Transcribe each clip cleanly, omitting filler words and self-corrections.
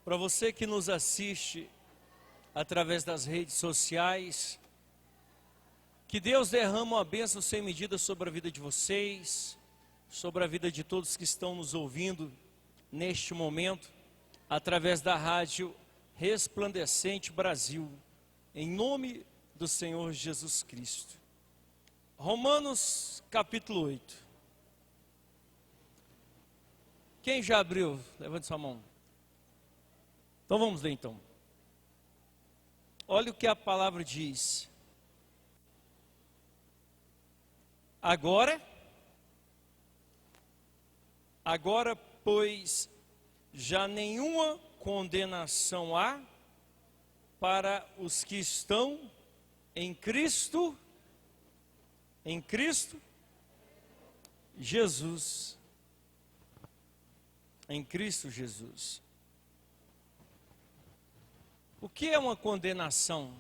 Para você que nos assiste através das redes sociais, que Deus derrama uma bênção sem medida sobre a vida de vocês, sobre a vida de todos que estão nos ouvindo neste momento, através da rádio Resplandecente Brasil, em nome do Senhor Jesus Cristo. Romanos capítulo 8. Quem já abriu? Levante sua mão. Então vamos ler então. Olha o que a palavra diz. Agora, pois, já nenhuma condenação há para os que estão em Cristo Jesus. Em Cristo Jesus. O que é uma condenação?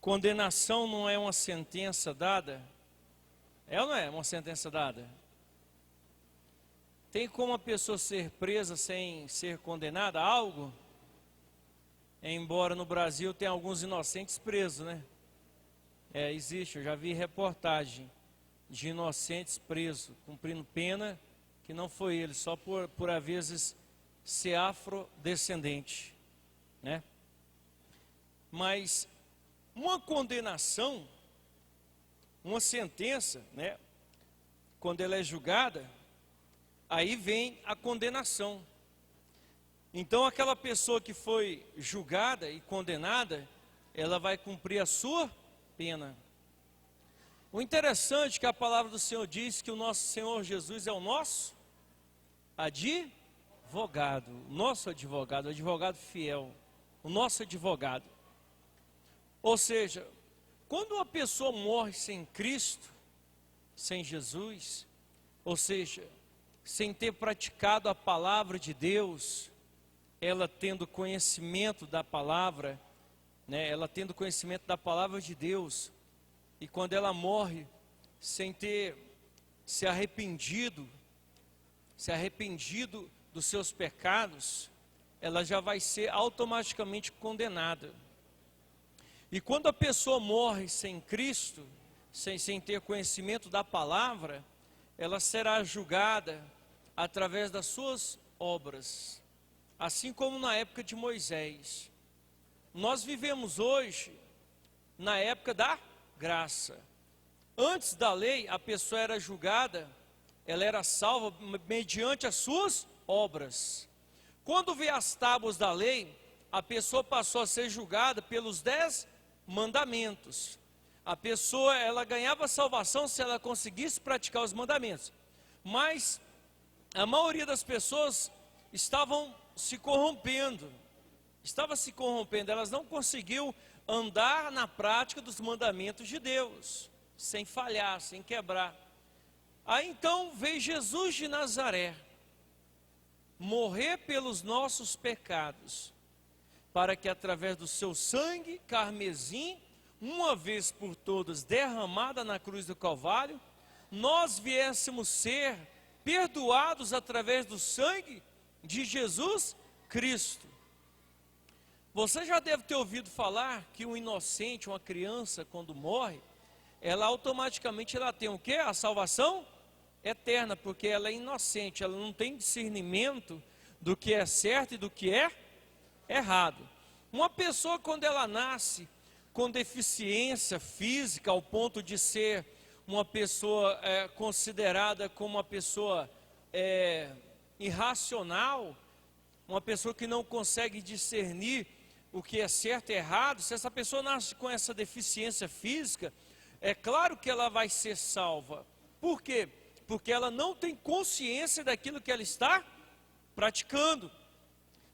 Condenação não é uma sentença dada? É ou não é uma sentença dada? Tem como a pessoa ser presa sem ser condenada a algo? Embora no Brasil tenha alguns inocentes presos, né? Existe, eu já vi reportagem de inocentes presos, cumprindo pena que não foi ele, só por às vezes ser afrodescendente, né? Mas uma condenação, uma sentença, né? Quando ela é julgada, aí vem a condenação. Então aquela pessoa que foi julgada e condenada, ela vai cumprir a sua pena. O interessante é que a palavra do Senhor diz que o nosso Senhor Jesus é o nosso advogado, o advogado fiel, o nosso advogado. Ou seja, quando uma pessoa morre sem Cristo, sem Jesus, ou seja, sem ter praticado a palavra de Deus, ela tendo conhecimento da palavra, né, ela tendo conhecimento da palavra de Deus, e quando ela morre sem ter se arrependido dos seus pecados, ela já vai ser automaticamente condenada. E quando a pessoa morre sem Cristo, sem ter conhecimento da palavra, ela será julgada através das suas obras, assim como na época de Moisés. Nós vivemos hoje na época da graça. Antes da lei, a pessoa era julgada, ela era salva mediante as suas obras. Quando veio as tábuas da lei, a pessoa passou a ser julgada pelos 10 mandamentos. A pessoa, ela ganhava salvação se ela conseguisse praticar os mandamentos. Mas a maioria das pessoas estavam se corrompendo. Elas não conseguiam andar na prática dos mandamentos de Deus, sem falhar, sem quebrar. Aí então veio Jesus de Nazaré, morrer pelos nossos pecados, para que através do seu sangue carmesim, uma vez por todas derramada na cruz do Calvário, nós viéssemos ser perdoados através do sangue de Jesus Cristo. Você já deve ter ouvido falar que um inocente, uma criança, quando morre, ela automaticamente tem o quê? A salvação eterna, porque ela é inocente, ela não tem discernimento do que é certo e do que é errado. Uma pessoa, quando ela nasce com deficiência física, ao ponto de ser uma pessoa considerada como uma pessoa irracional, uma pessoa que não consegue discernir o que é certo e errado, se essa pessoa nasce com essa deficiência física, é claro que ela vai ser salva. Por quê? Porque ela não tem consciência daquilo que ela está praticando,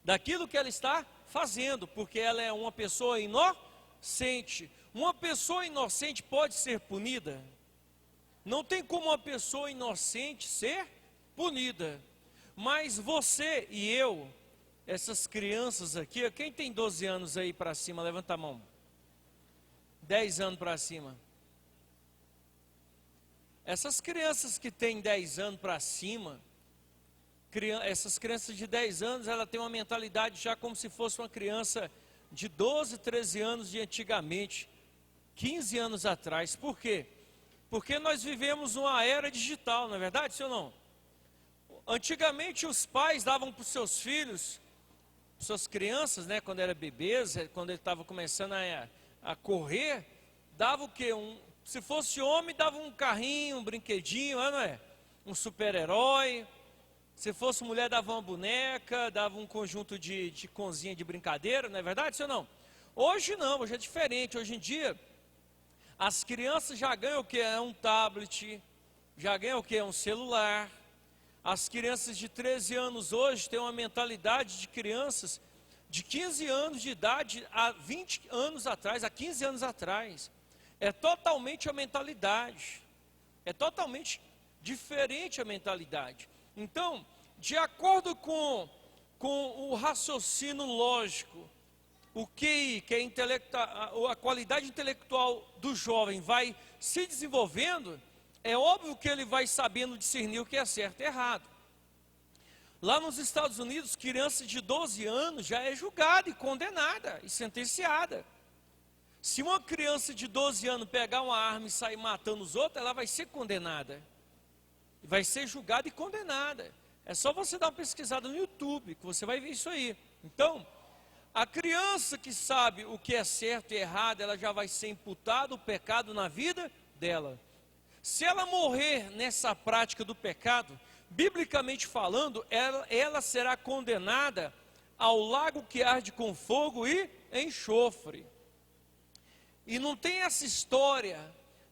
daquilo que ela está fazendo, porque ela é uma pessoa inocente. Uma pessoa inocente pode ser punida? Não tem como uma pessoa inocente ser punida. Mas você e eu, essas crianças aqui, quem tem 12 anos aí para cima, levanta a mão. 10 anos para cima. Essas crianças que têm 10 anos para cima, essas crianças de 10 anos, ela tem uma mentalidade já como se fosse uma criança de 12, 13 anos de antigamente, 15 anos atrás. Por quê? Porque nós vivemos uma era digital, não é verdade, sim ou não? Antigamente os pais davam para os seus filhos, suas crianças, né, quando eram bebês, quando ele estava começando a correr, dava o quê? Se fosse homem, dava um carrinho, um brinquedinho, não é? Um super-herói. Se fosse mulher, dava uma boneca, dava um conjunto de conzinha de brincadeira, não é verdade, sim ou não? Hoje não, hoje é diferente. Hoje em dia, as crianças já ganham o quê? É um tablet, já ganham o quê? É um celular. As crianças de 13 anos hoje têm uma mentalidade de crianças de 15 anos de idade há 20 anos atrás, há 15 anos atrás. É totalmente a mentalidade, é totalmente diferente a mentalidade. Então, de acordo com o raciocínio lógico, o QI, que é a qualidade intelectual do jovem vai se desenvolvendo, é óbvio que ele vai sabendo discernir o que é certo e errado. Lá nos Estados Unidos, criança de 12 anos já é julgada e condenada e sentenciada. Se uma criança de 12 anos pegar uma arma e sair matando os outros, ela vai ser condenada. Vai ser julgada e condenada. É só você dar uma pesquisada no YouTube, que você vai ver isso aí. Então, a criança que sabe o que é certo e errado, ela já vai ser imputada o pecado na vida dela. Se ela morrer nessa prática do pecado, biblicamente falando, ela será condenada ao lago que arde com fogo e enxofre. E não tem essa história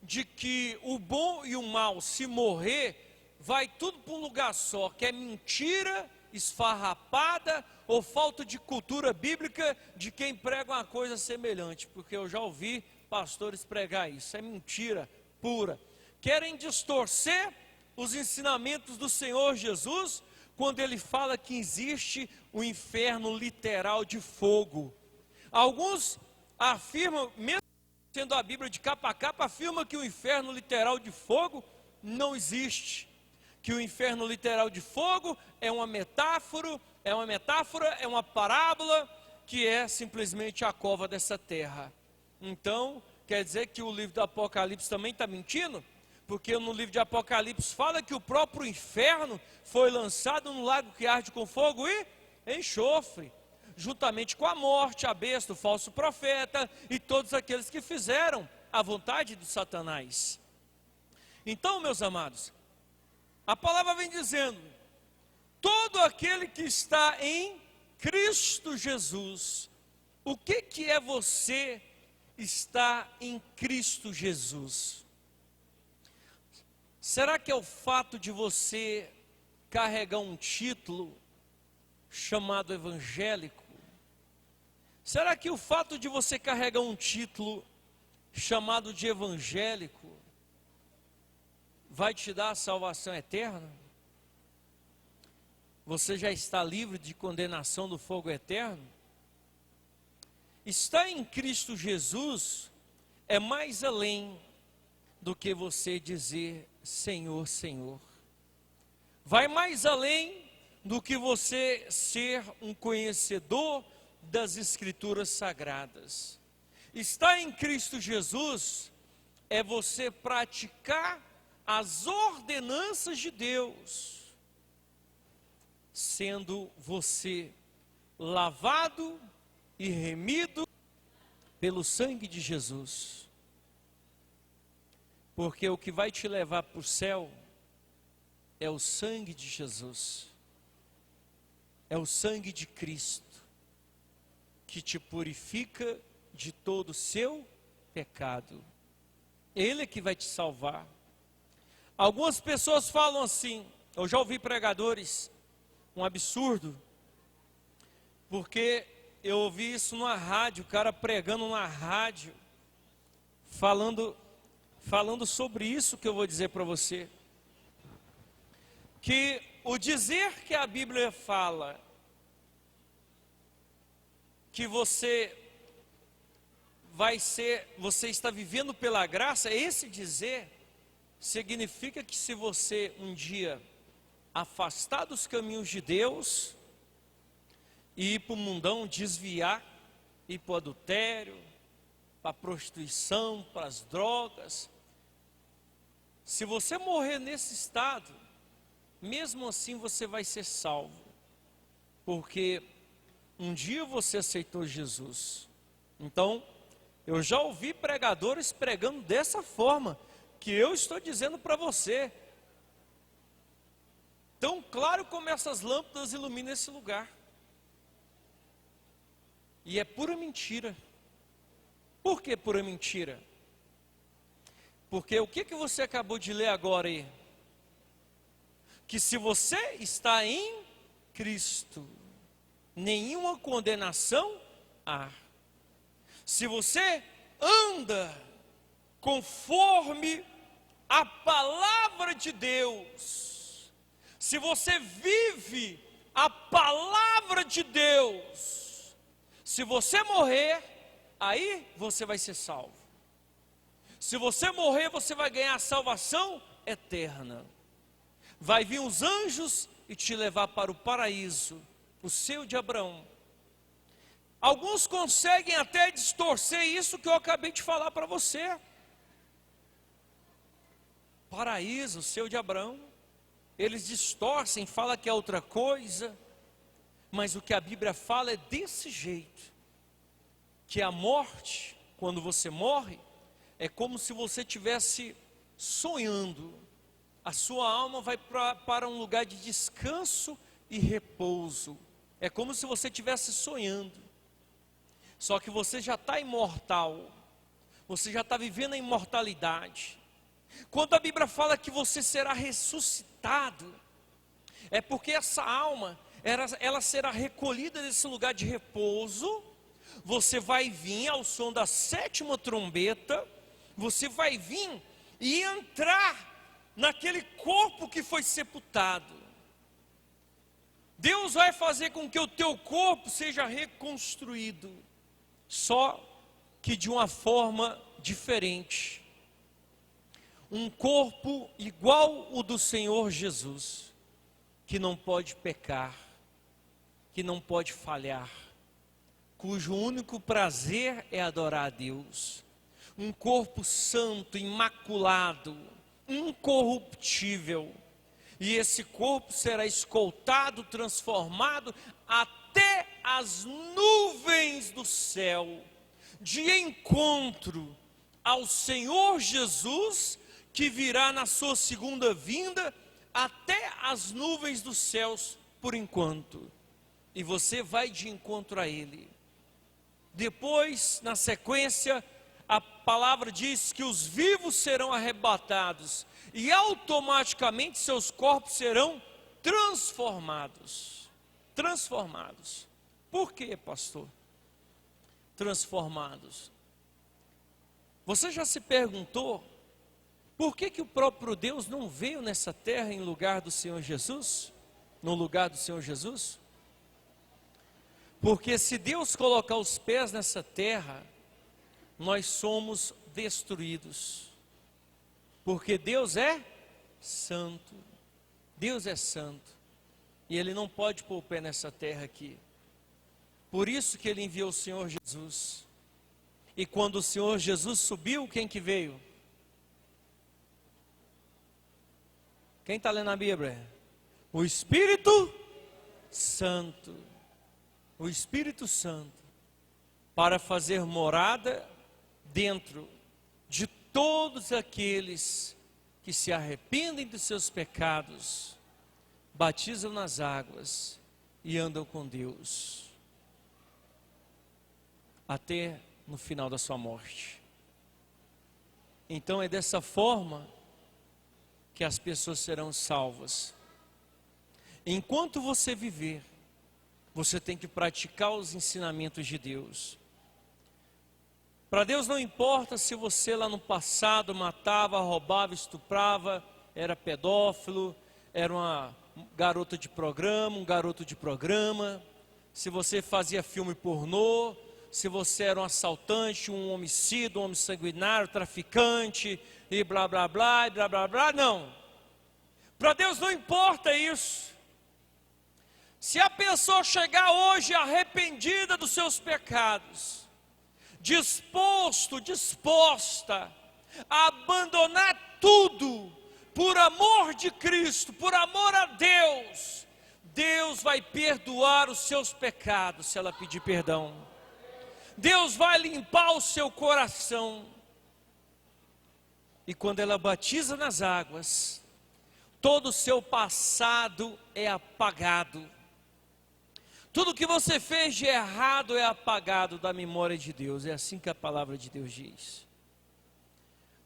de que o bom e o mal, se morrer, vai tudo para um lugar só, que é mentira, esfarrapada ou falta de cultura bíblica de quem prega uma coisa semelhante, porque eu já ouvi pastores pregar isso, é mentira pura. Querem distorcer os ensinamentos do Senhor Jesus, quando ele fala que existe o inferno literal de fogo. Alguns afirmam, mesmo sendo a Bíblia de capa a capa, afirma que o inferno literal de fogo não existe. Que o inferno literal de fogo é uma metáfora, é uma parábola, que é simplesmente a cova dessa terra. Então, quer dizer que o livro do Apocalipse também está mentindo? Porque no livro de Apocalipse fala que o próprio inferno foi lançado no lago que arde com fogo e enxofre, juntamente com a morte, a besta, o falso profeta e todos aqueles que fizeram a vontade de Satanás. Então, meus amados, a palavra vem dizendo: todo aquele que está em Cristo Jesus. O que é você estar em Cristo Jesus? Será que é o fato de você carregar um título chamado evangélico? Será que o fato de você carregar um título chamado de evangélico vai te dar a salvação eterna? Você já está livre de condenação do fogo eterno? Estar em Cristo Jesus é mais além do que você dizer Senhor, Senhor. Vai mais além do que você ser um conhecedor das Escrituras Sagradas. Estar em Cristo Jesus é você praticar as ordenanças de Deus, sendo você lavado e remido pelo sangue de Jesus. Porque o que vai te levar para o céu é o sangue de Jesus, é o sangue de Cristo, que te purifica de todo o seu pecado. Ele é que vai te salvar. Algumas pessoas falam assim, eu já ouvi pregadores, um absurdo, porque eu ouvi isso numa rádio, o cara pregando na rádio, falando sobre isso que eu vou dizer para você. Que o dizer que a Bíblia fala que você está vivendo pela graça, esse dizer significa que se você um dia afastar dos caminhos de Deus e ir para o mundão, desviar, ir para o adultério, para a prostituição, para as drogas. Se você morrer nesse estado, mesmo assim você vai ser salvo, porque um dia você aceitou Jesus. Então, eu já ouvi pregadores pregando dessa forma, que eu estou dizendo para você. Tão claro como essas lâmpadas iluminam esse lugar. E é pura mentira. Por que pura mentira? Porque o que você acabou de ler agora aí? Que se você está em Cristo, nenhuma condenação há. Se você anda conforme a palavra de Deus, se você vive a palavra de Deus, se você morrer, aí você vai ser salvo. Se você morrer, você vai ganhar a salvação eterna. Vai vir os anjos e te levar para o paraíso, o seio de Abraão. Alguns conseguem até distorcer isso que eu acabei de falar para você. Paraíso, o seio de Abraão. Eles distorcem, falam que é outra coisa. Mas o que a Bíblia fala é desse jeito. Que a morte, quando você morre, é como se você estivesse sonhando. A sua alma vai para um lugar de descanso e repouso. É como se você estivesse sonhando. Só que você já está imortal. Você já está vivendo a imortalidade. Quando a Bíblia fala que você será ressuscitado, é porque essa alma, ela será recolhida desse lugar de repouso. Você vai vir ao som da 7ª trombeta. Você vai vir e entrar naquele corpo que foi sepultado. Deus vai fazer com que o teu corpo seja reconstruído, só que de uma forma diferente. Um corpo igual o do Senhor Jesus, que não pode pecar, que não pode falhar, cujo único prazer é adorar a Deus. Um corpo santo, imaculado, incorruptível. E esse corpo será escoltado, transformado até as nuvens do céu, de encontro ao Senhor Jesus, que virá na sua segunda vinda, até as nuvens dos céus por enquanto. E você vai de encontro a Ele. Depois, na sequência, a palavra diz que os vivos serão arrebatados e automaticamente seus corpos serão transformados. Transformados. Por quê, pastor? Transformados. Você já se perguntou por que o próprio Deus não veio nessa terra em lugar do Senhor Jesus? No lugar do Senhor Jesus? Porque se Deus colocar os pés nessa terra, nós somos destruídos. Porque Deus é santo. Deus é santo. E Ele não pode pôr o pé nessa terra aqui. Por isso que Ele enviou o Senhor Jesus. E quando o Senhor Jesus subiu, quem que veio? Quem está lendo a Bíblia? O Espírito Santo. O Espírito Santo. Para fazer morada dentro de todos aqueles que se arrependem dos seus pecados, batizam nas águas e andam com Deus até no final da sua morte. Então é dessa forma que as pessoas serão salvas. Enquanto você viver, você tem que praticar os ensinamentos de Deus. Para Deus não importa se você lá no passado matava, roubava, estuprava, era pedófilo, era uma garota de programa, um garoto de programa, se você fazia filme pornô, se você era um assaltante, um homicida, um homem sanguinário, traficante, e blá blá blá, e blá blá blá, não. Para Deus não importa isso. Se a pessoa chegar hoje arrependida dos seus pecados, disposta a abandonar tudo, por amor de Cristo, por amor a Deus, Deus vai perdoar os seus pecados se ela pedir perdão. Deus vai limpar o seu coração. E quando ela batiza nas águas, todo o seu passado é apagado. Tudo que você fez de errado é apagado da memória de Deus. É assim que a palavra de Deus diz.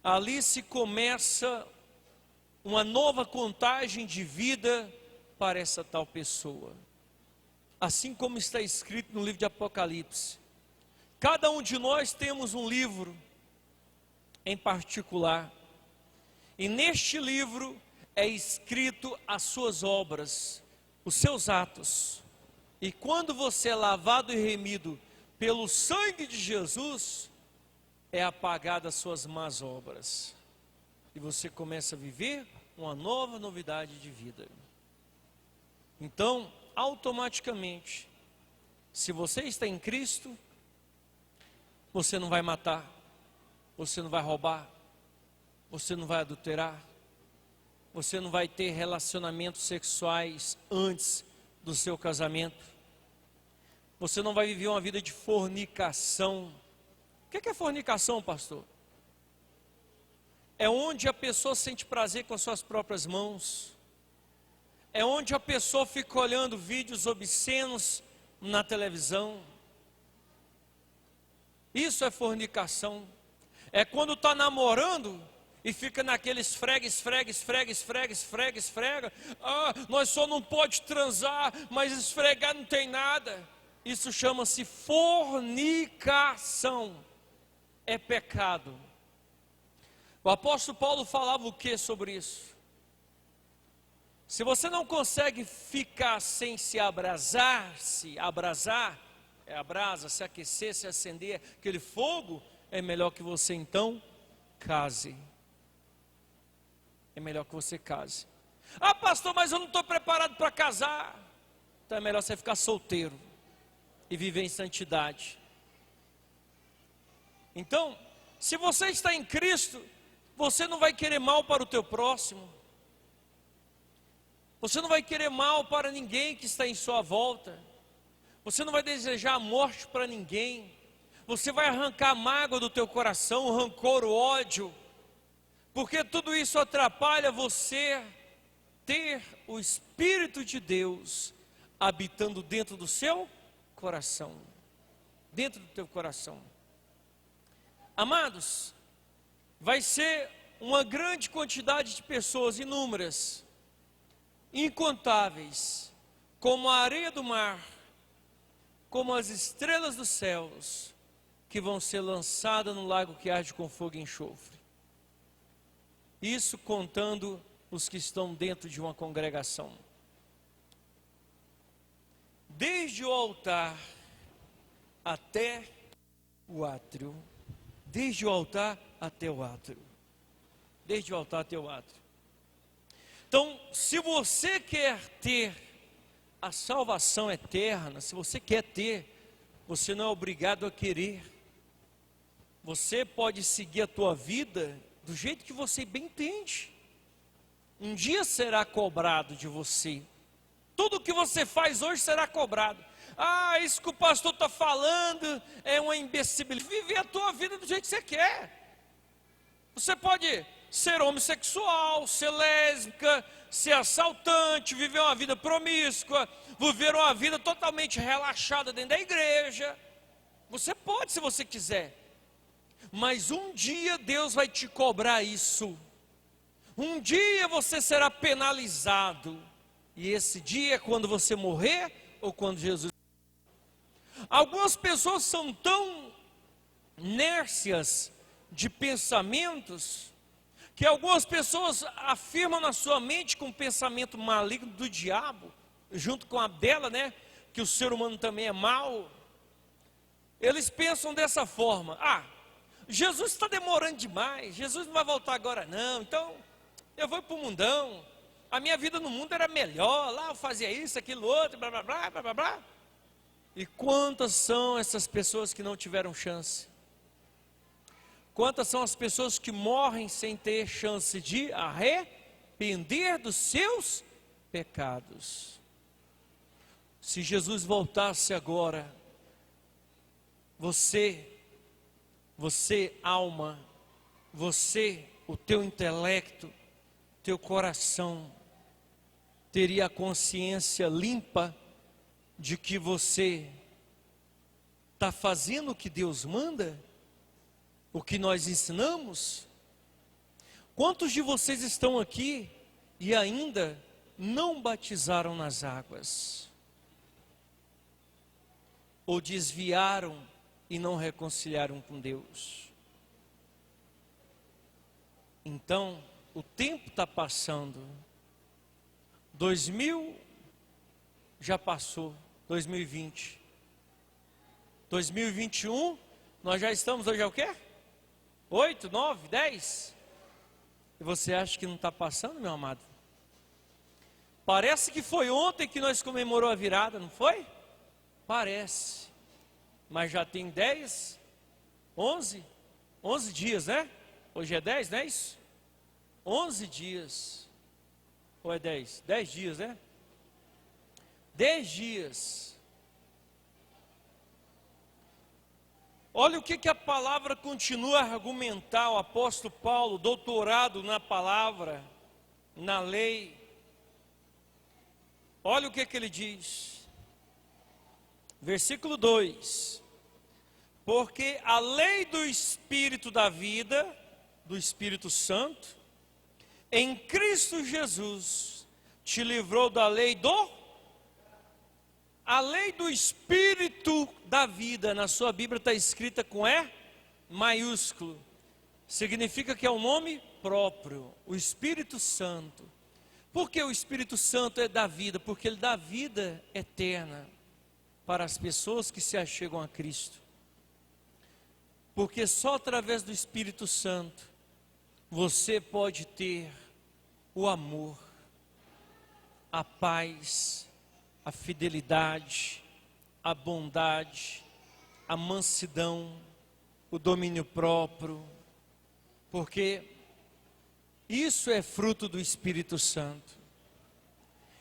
Ali se começa uma nova contagem de vida para essa tal pessoa. Assim como está escrito no livro de Apocalipse. Cada um de nós temos um livro em particular. E neste livro é escrito as suas obras, os seus atos. E quando você é lavado e remido pelo sangue de Jesus, é apagada as suas más obras. E você começa a viver uma nova novidade de vida. Então, automaticamente, se você está em Cristo, você não vai matar, você não vai roubar, você não vai adulterar, você não vai ter relacionamentos sexuais antes do seu casamento, você não vai viver uma vida de fornicação. O que é fornicação, pastor? É onde a pessoa sente prazer com as suas próprias mãos, é onde a pessoa fica olhando vídeos obscenos na televisão. Isso é fornicação. É quando está namorando e fica naquele esfrega. Ah, nós só não pode transar, mas esfregar não tem nada. Isso chama-se fornicação. É pecado. O apóstolo Paulo falava o que sobre isso? Se você não consegue ficar sem se abrasar, é a brasa, se aquecer, se acender, aquele fogo, é melhor que você então case. É melhor que você case. Ah, pastor, mas eu não estou preparado para casar. Então é melhor você ficar solteiro e viver em santidade. Então, se você está em Cristo, você não vai querer mal para o teu próximo. Você não vai querer mal para ninguém que está em sua volta. Você não vai desejar a morte para ninguém. Você vai arrancar a mágoa do teu coração, o rancor, o ódio. Porque tudo isso atrapalha você ter o Espírito de Deus habitando dentro do seu coração. Dentro do teu coração. Amados, vai ser uma grande quantidade de pessoas, inúmeras, incontáveis, como a areia do mar, como as estrelas dos céus, que vão ser lançadas no lago que arde com fogo e enxofre. Isso contando os que estão dentro de uma congregação. Desde o altar até o átrio. Desde o altar até o átrio. Desde o altar até o átrio. Então, se você quer ter a salvação eterna, se você quer ter, você não é obrigado a querer. Você pode seguir a tua vida do jeito que você bem entende. Um dia será cobrado de você. Tudo que você faz hoje será cobrado. Ah, isso que o pastor está falando é uma imbecilidade. Viver a tua vida do jeito que você quer. Você pode ser homossexual, ser lésbica, ser assaltante, viver uma vida promíscua, viver uma vida totalmente relaxada dentro da igreja. Você pode, se você quiser. Mas um dia Deus vai te cobrar isso. Um dia você será penalizado. E esse dia é quando você morrer ou quando Jesus. Algumas pessoas são tão nércias de pensamentos que algumas pessoas afirmam na sua mente com um pensamento maligno do diabo, junto com a dela, né? Que o ser humano também é mau. Eles pensam dessa forma: ah, Jesus está demorando demais, Jesus não vai voltar agora não, então eu vou para o mundão, a minha vida no mundo era melhor, lá eu fazia isso, aquilo, outro, blá, blá, blá, blá, blá, blá. E quantas são essas pessoas que não tiveram chance? Quantas são as pessoas que morrem sem ter chance de arrepender dos seus pecados? Se Jesus voltasse agora, você alma, você, o teu intelecto, teu coração, teria a consciência limpa de que você está fazendo o que Deus manda? O que nós ensinamos? Quantos de vocês estão aqui e ainda não batizaram nas águas? Ou desviaram e não reconciliaram com Deus? Então, o tempo está passando. 2000 já passou, 2020. 2021, nós já estamos, hoje é o quê? 8, 9, 10? E você acha que não está passando, meu amado? Parece que foi ontem que nós comemorou a virada, não foi? Parece. Mas já tem 10, 11 dias, né? Hoje é 10, não é isso? 11 dias. Ou é 10? 10 dias, né? 10 dias. Olha o que a palavra continua a argumentar, o apóstolo Paulo, doutorado na palavra, na lei. Olha o que ele diz. Versículo 2. Porque a lei do Espírito da vida, do Espírito Santo, em Cristo Jesus, te livrou da lei A lei do Espírito da vida, na sua Bíblia está escrita com E maiúsculo. Significa que é um nome próprio, o Espírito Santo. Por que o Espírito Santo é da vida? Porque ele dá vida eterna para as pessoas que se achegam a Cristo. Porque só através do Espírito Santo você pode ter o amor, a paz, a fidelidade, a bondade, a mansidão, o domínio próprio, porque isso é fruto do Espírito Santo.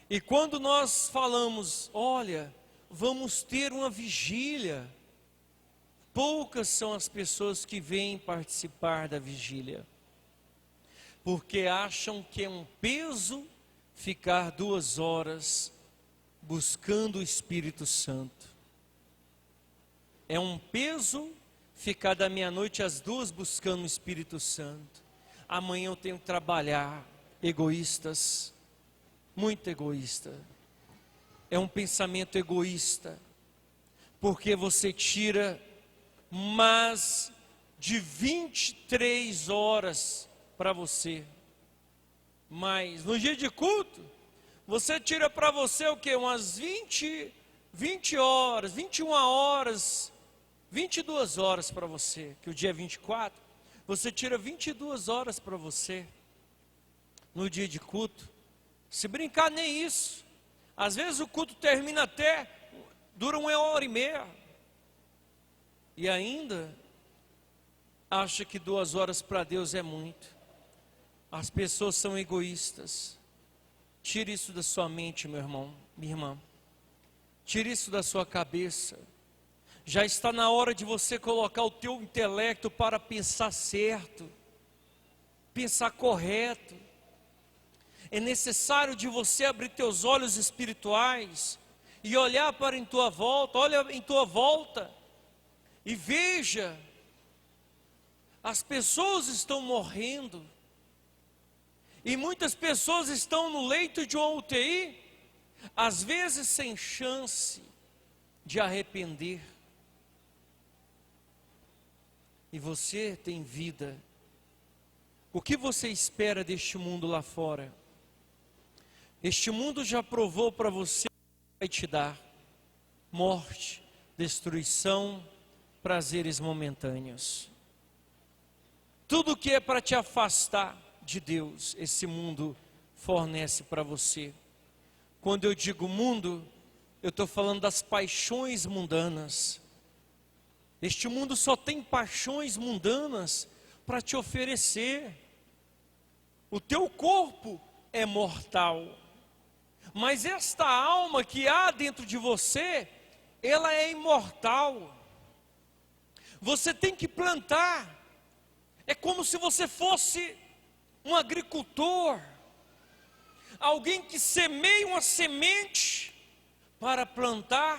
E quando nós falamos, olha, vamos ter uma vigília, poucas são as pessoas que vêm participar da vigília, porque acham que é um peso ficar 2 horas buscando o Espírito Santo. É um peso ficar da meia-noite às 2 buscando o Espírito Santo. Amanhã eu tenho que trabalhar. Egoístas, muito egoísta. É um pensamento egoísta, porque você tira mais de 23 horas para você. Mas no dia de culto, você tira para você o que? Umas 20 horas, 21 horas, 22 horas para você, que o dia é 24, você tira 22 horas para você, no dia de culto. Se brincar, nem isso. Às vezes o culto termina dura 1h30, e ainda acha que 2 horas para Deus é muito. As pessoas são egoístas. Tire isso da sua mente, meu irmão, minha irmã. Tire isso da sua cabeça. Já está na hora de você colocar o teu intelecto para pensar certo, pensar correto. É necessário de você abrir teus olhos espirituais e olhar para em tua volta, olha em tua volta e veja, as pessoas estão morrendo. E muitas pessoas estão no leito de uma UTI, às vezes sem chance de arrepender. E você tem vida. O que você espera deste mundo lá fora? Este mundo já provou para você o que vai te dar: morte, destruição, prazeres momentâneos. Tudo que é para te afastar de Deus, esse mundo fornece para você. Quando eu digo mundo, eu estou falando das paixões mundanas. Este mundo só tem paixões mundanas para te oferecer. O teu corpo é mortal, mas esta alma que há dentro de você, ela é imortal. Você tem que plantar. É como se você fosse um agricultor, alguém que semeia uma semente para plantar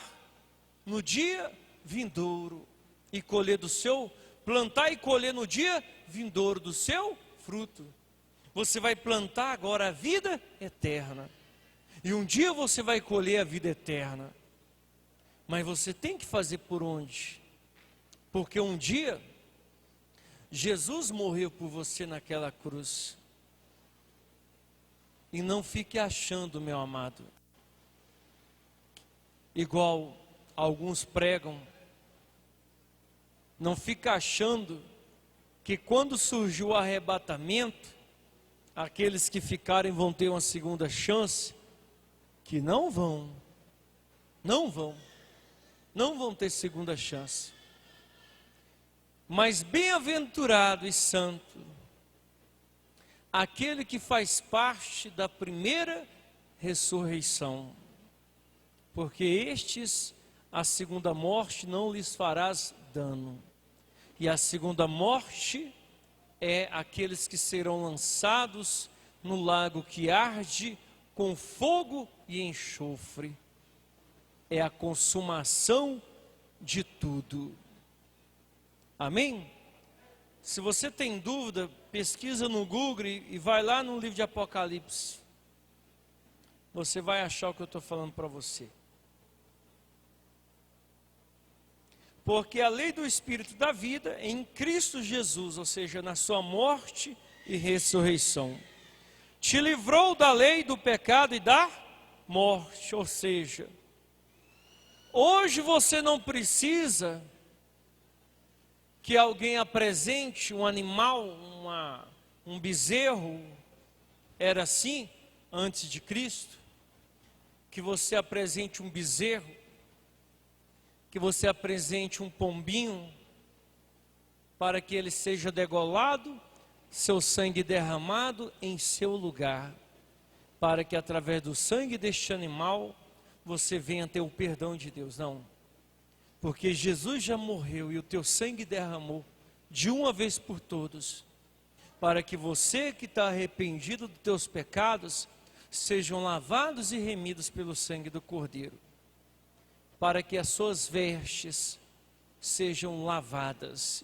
no dia vindouro e colher do seu, plantar e colher no dia vindouro do seu fruto. Você vai plantar agora a vida eterna, e um dia você vai colher a vida eterna. Mas você tem que fazer por onde? Porque um dia Jesus morreu por você naquela cruz. E não fique achando, meu amado, igual alguns pregam, não fica achando que quando surgiu o arrebatamento, aqueles que ficarem vão ter uma segunda chance, que não vão ter segunda chance. Mas bem-aventurado e santo aquele que faz parte da primeira ressurreição, porque estes, a segunda morte não lhes farás dano. E a segunda morte é aqueles que serão lançados no lago que arde com fogo e enxofre. É a consumação de tudo. Amém? Se você tem dúvida, pesquisa no Google e vai lá no livro de Apocalipse. Você vai achar o que eu estou falando para você. Porque a lei do Espírito da vida em Cristo Jesus, ou seja, na sua morte e ressurreição, te livrou da lei do pecado e da morte. Ou seja, hoje você não precisa que alguém apresente um animal, um bezerro. Era assim antes de Cristo, que você apresente um bezerro, que você apresente um pombinho, para que ele seja degolado, seu sangue derramado em seu lugar, para que através do sangue deste animal, você venha ter o perdão de Deus. Não, porque Jesus já morreu e o teu sangue derramou de uma vez por todos, para que você que está arrependido dos teus pecados, sejam lavados e remidos pelo sangue do Cordeiro, para que as suas vestes sejam lavadas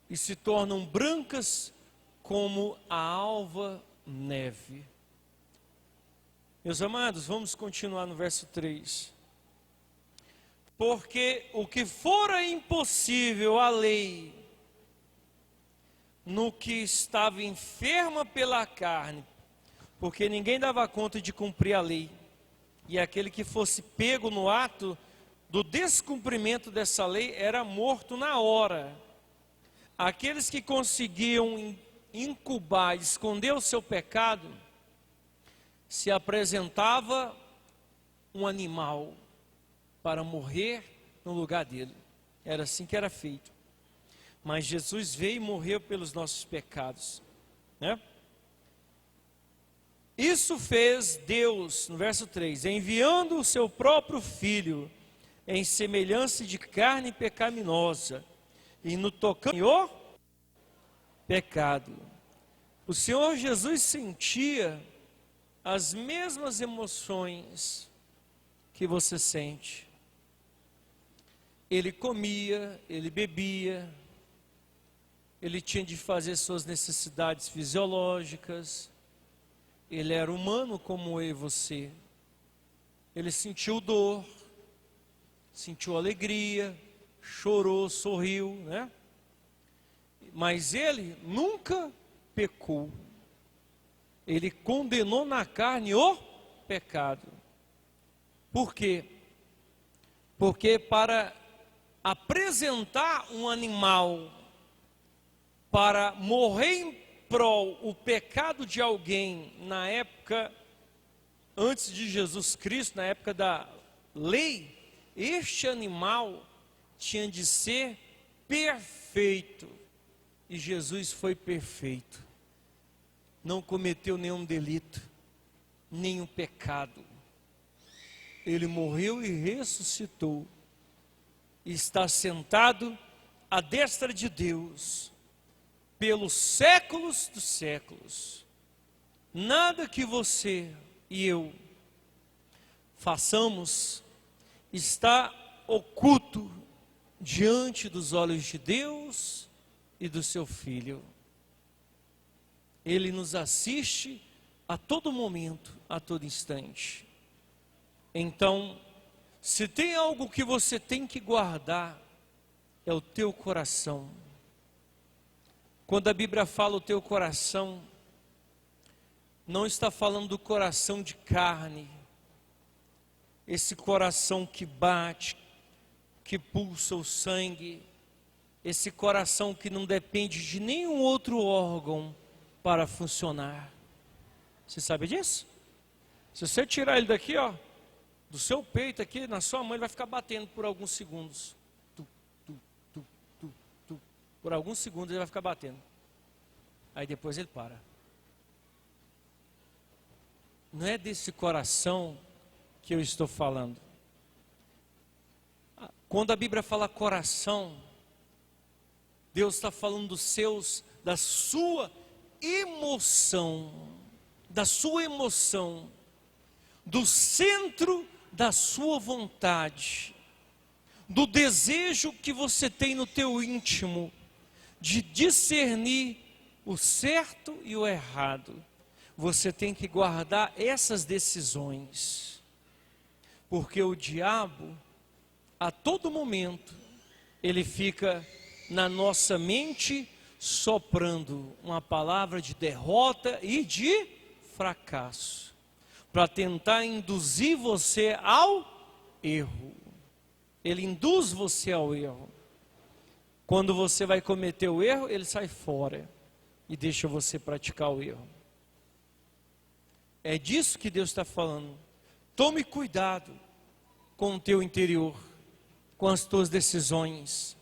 e se tornam brancas como a alva neve. Meus amados, vamos continuar no verso 3. Porque o que fora impossível à lei, no que estava enferma pela carne, porque ninguém dava conta de cumprir a lei, e aquele que fosse pego no ato do descumprimento dessa lei era morto na hora. Aqueles que conseguiam incubar, esconder o seu pecado, se apresentava um animal para morrer no lugar dele. Era assim que era feito. Mas Jesus veio e morreu pelos nossos pecados, né? Isso fez Deus, no verso 3, enviando o seu próprio Filho em semelhança de carne pecaminosa, e no tocante ao pecado. O Senhor Jesus sentia as mesmas emoções que você sente. Ele comia, ele bebia, ele tinha de fazer suas necessidades fisiológicas, ele era humano como eu e você. Ele sentiu dor, sentiu alegria, chorou, sorriu, né? Mas ele nunca pecou. Ele condenou na carne o pecado. Por quê? Porque para apresentar um animal para morrer prol o pecado de alguém na época antes de Jesus Cristo, na época da lei, este animal tinha de ser perfeito. E Jesus foi perfeito. Não cometeu nenhum delito, nenhum pecado. Ele morreu e ressuscitou. E está sentado à destra de Deus, pelos séculos dos séculos. Nada que você e eu façamos está oculto diante dos olhos de Deus e do seu Filho. Ele nos assiste a todo momento, a todo instante. Então, se tem algo que você tem que guardar, é o teu coração. Quando a Bíblia fala o teu coração, não está falando do coração de carne, esse coração que bate, que pulsa o sangue, esse coração que não depende de nenhum outro órgão para funcionar. Você sabe disso? Se você tirar ele daqui, ó, do seu peito aqui, na sua mão, ele vai ficar batendo por alguns segundos. Por alguns segundos ele vai ficar batendo. Aí depois ele para. Não é desse coração que eu estou falando. Quando a Bíblia fala coração, Deus está falando da sua emoção, do centro da sua vontade, do desejo que você tem no teu íntimo, de discernir o certo e o errado. Você tem que guardar essas decisões, porque o diabo, a todo momento, ele fica na nossa mente soprando uma palavra de derrota e de fracasso, para tentar induzir você ao erro. Ele induz você ao erro. Quando você vai cometer o erro, ele sai fora e deixa você praticar o erro. É disso que Deus está falando. Tome cuidado com o teu interior, com as tuas decisões.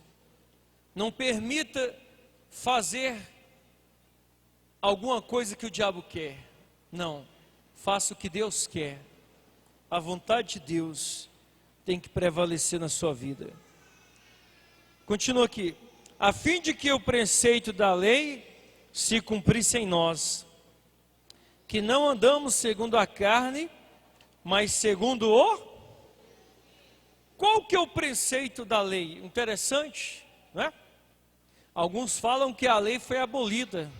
Não permita fazer alguma coisa que o diabo quer. Não, faça o que Deus quer. A vontade de Deus tem que prevalecer na sua vida. Continua aqui. A fim de que o preceito da lei se cumprisse em nós, que não andamos segundo a carne, mas segundo o... Qual que é o preceito da lei? Interessante, não é? Alguns falam que a lei foi abolida.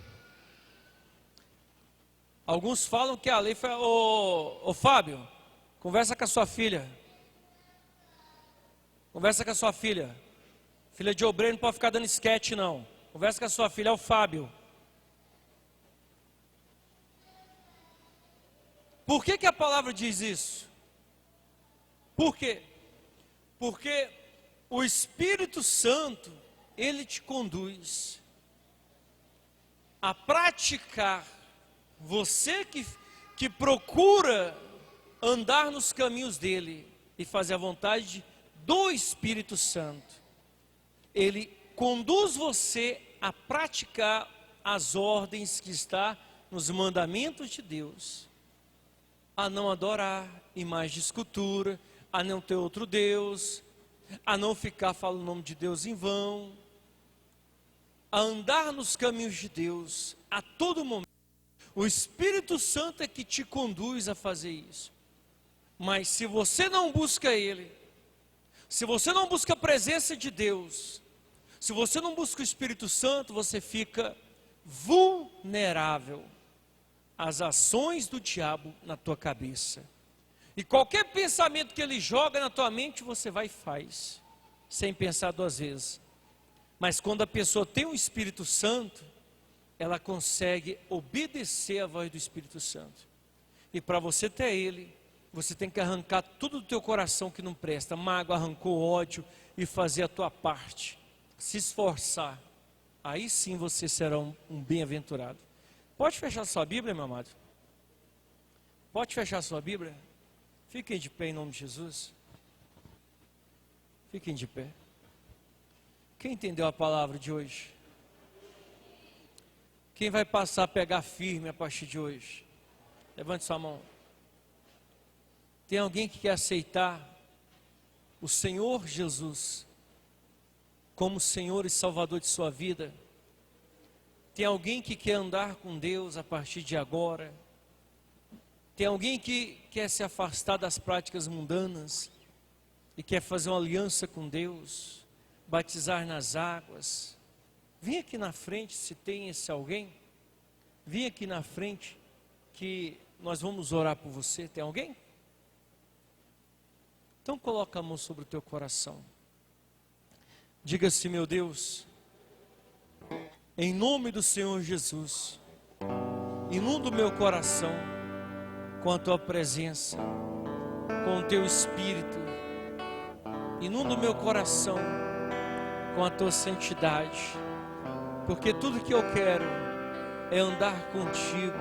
Alguns falam que a lei foi... Ô Fábio, conversa com a sua filha. Conversa com a sua filha. Filha de obreiro não pode ficar dando esquete, não. Conversa com a sua filha, é o Fábio. Por que a palavra diz isso? Por quê? Porque o Espírito Santo, ele te conduz a praticar. Você que procura andar nos caminhos dele e fazer a vontade do Espírito Santo, ele conduz você a praticar as ordens que está nos mandamentos de Deus. A não adorar imagem de escultura, a não ter outro Deus, a não ficar falando o nome de Deus em vão, a andar nos caminhos de Deus a todo momento. O Espírito Santo é que te conduz a fazer isso. Mas se você não busca Ele, se você não busca a presença de Deus, se você não busca o Espírito Santo, você fica vulnerável às ações do diabo na tua cabeça. E qualquer pensamento que ele joga na tua mente, você vai e faz, sem pensar duas vezes. Mas quando a pessoa tem o Espírito Santo, ela consegue obedecer à voz do Espírito Santo. E para você ter ele, você tem que arrancar tudo do teu coração que não presta, mágoa, rancor, ódio, e fazer a tua parte, se esforçar. Aí sim você será um bem-aventurado. Pode fechar sua Bíblia, meu amado? Pode fechar sua Bíblia? Fiquem de pé em nome de Jesus. Fiquem de pé. Quem entendeu a palavra de hoje? Quem vai passar a pegar firme a partir de hoje? Levante sua mão. Tem alguém que quer aceitar o Senhor Jesus como Senhor e Salvador de sua vida? Tem alguém que quer andar com Deus a partir de agora? Tem alguém que quer se afastar das práticas mundanas e quer fazer uma aliança com Deus, batizar nas águas? Vem aqui na frente, se tem esse alguém. Vem aqui na frente que nós vamos orar por você. Tem alguém? Então coloca a mão sobre o teu coração. Diga-se, meu Deus, em nome do Senhor Jesus, inunda o meu coração com a tua presença, com o teu Espírito. Inunda o meu coração com a tua santidade, porque tudo que eu quero é andar contigo,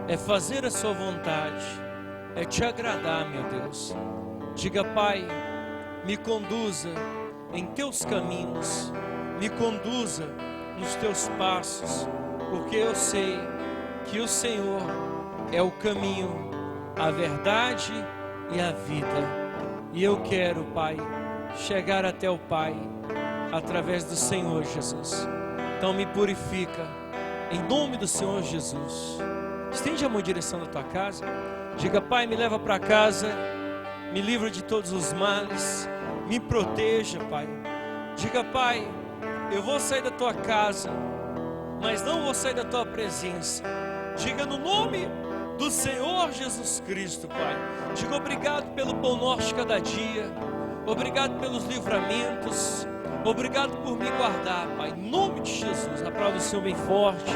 é fazer a sua vontade, é te agradar, meu Deus. Diga, Pai, me conduza em teus caminhos, me conduza nos teus passos, porque eu sei que o Senhor é o caminho, a verdade e a vida. E eu quero, Pai, chegar até o Pai através do Senhor Jesus. Então me purifica, em nome do Senhor Jesus. Estende a mão em direção da tua casa. Diga, Pai, me leva para casa, me livra de todos os males, me proteja, Pai. Diga, Pai, eu vou sair da tua casa, mas não vou sair da tua presença. Diga, no nome do Senhor Jesus Cristo, Pai. Diga, obrigado pelo pão nosso de cada dia, obrigado pelos livramentos, obrigado por me guardar, Pai. Em nome de Jesus, aplauda o Senhor bem forte.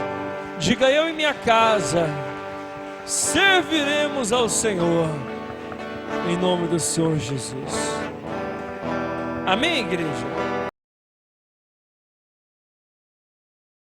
Diga, eu e minha casa serviremos ao Senhor, em nome do Senhor Jesus. Amém, igreja?